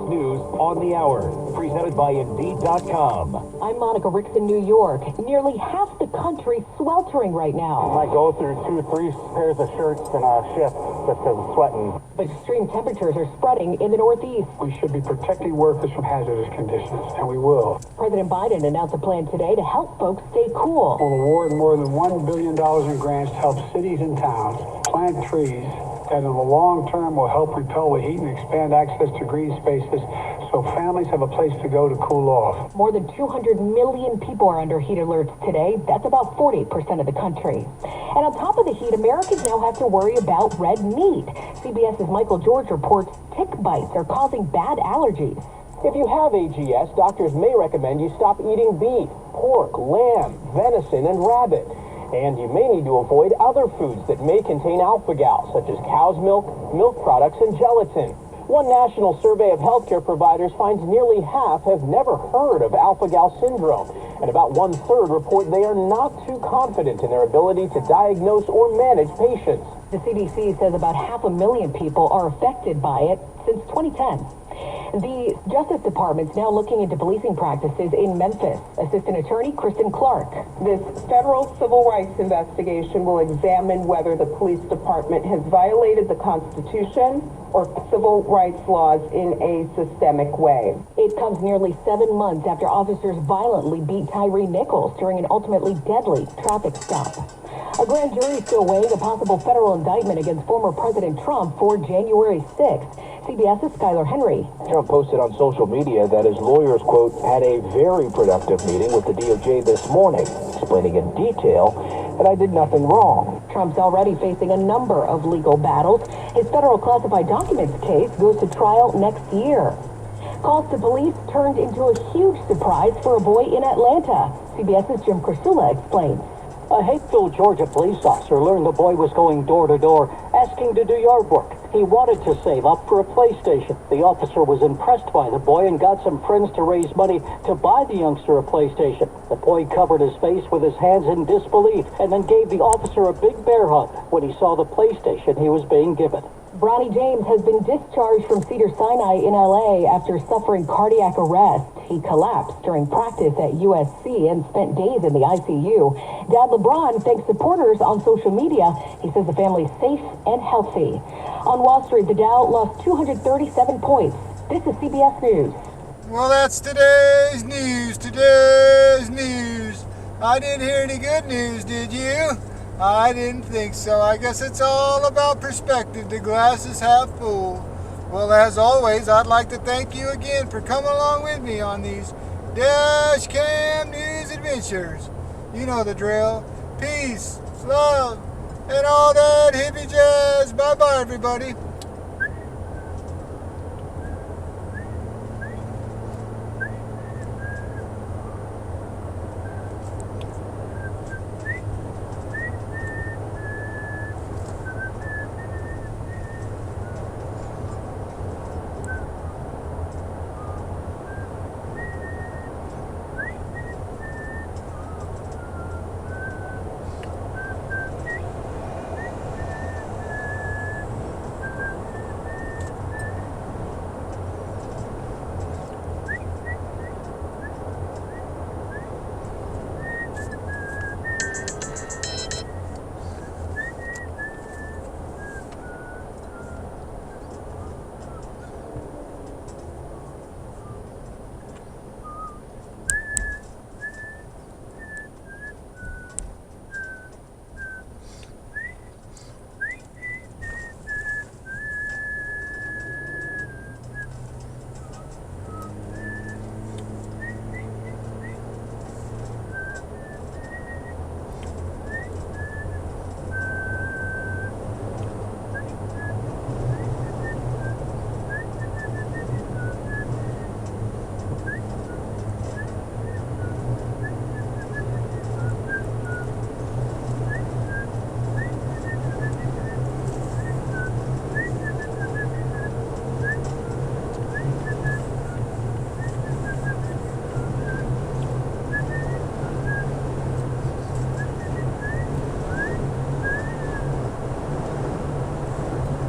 News on the Hour, presented by Indeed.com. I'm Monica Ricks in New York. Nearly half the country sweltering right now. I go through 2 or 3 pairs of shirts in a shift just because I'm sweating. Extreme temperatures are spreading in the Northeast. We should be protecting workers from hazardous conditions, and we will. President Biden announced a plan today to help folks stay cool. We'll award more than $1 billion in grants to help cities and towns plant trees that in the long term will help repel the heat and expand access to green spaces so families have a place to go to cool off. More than 200 million people are under heat alerts today. That's about 40% of the country. And on top of the heat, Americans now have to worry about red meat. CBS's Michael George reports tick bites are causing bad allergies. If you have AGS, doctors may recommend you stop eating beef, pork, lamb, venison, and rabbit. And you may need to avoid other foods that may contain alpha-gal, such as cow's milk, milk products, and gelatin. One national survey of healthcare providers finds nearly half have never heard of alpha-gal syndrome, and about 1/3 report they are not too confident in their ability to diagnose or manage patients. The CDC says about 500,000 people are affected by it since 2010. The Justice Department's now looking into policing practices in Memphis. Assistant Attorney Kristen Clark. This federal civil rights investigation will examine whether the police department has violated the Constitution or civil rights laws in a systemic way. It comes nearly 7 months after officers violently beat Tyree Nichols during an ultimately deadly traffic stop. A grand jury is still weighing a possible federal indictment against former President Trump for January 6th. CBS's Skylar Henry. Trump posted on social media that his lawyers, quote, had a very productive meeting with the DOJ this morning, explaining in detail that I did nothing wrong. Trump's already facing a number of legal battles. His federal classified documents case goes to trial next year. Calls to police turned into a huge surprise for a boy in Atlanta. CBS's Jim Krasula explains. A Hapeville, Georgia police officer learned the boy was going door to door asking to do yard work. He wanted to save up for a PlayStation. The officer was impressed by the boy and got some friends to raise money to buy the youngster a PlayStation. The boy covered his face with his hands in disbelief and then gave the officer a big bear hug when he saw the PlayStation he was being given. Bronny James has been discharged from Cedars-Sinai in L.A. after suffering cardiac arrest. He collapsed during practice at USC and spent days in the ICU. Dad LeBron thanks supporters on social media. He says the family's safe and healthy. On Wall Street, the Dow lost 237 points. This is CBS News. Well, that's today's news. I didn't hear any good news, did you? I didn't think so. I guess it's all about perspective. The glass is half full. Well, as always, I'd like to thank you again for coming along with me on these Dash Cam News adventures. You know the drill. Peace, love, and all that hippie jazz. Bye-bye, everybody.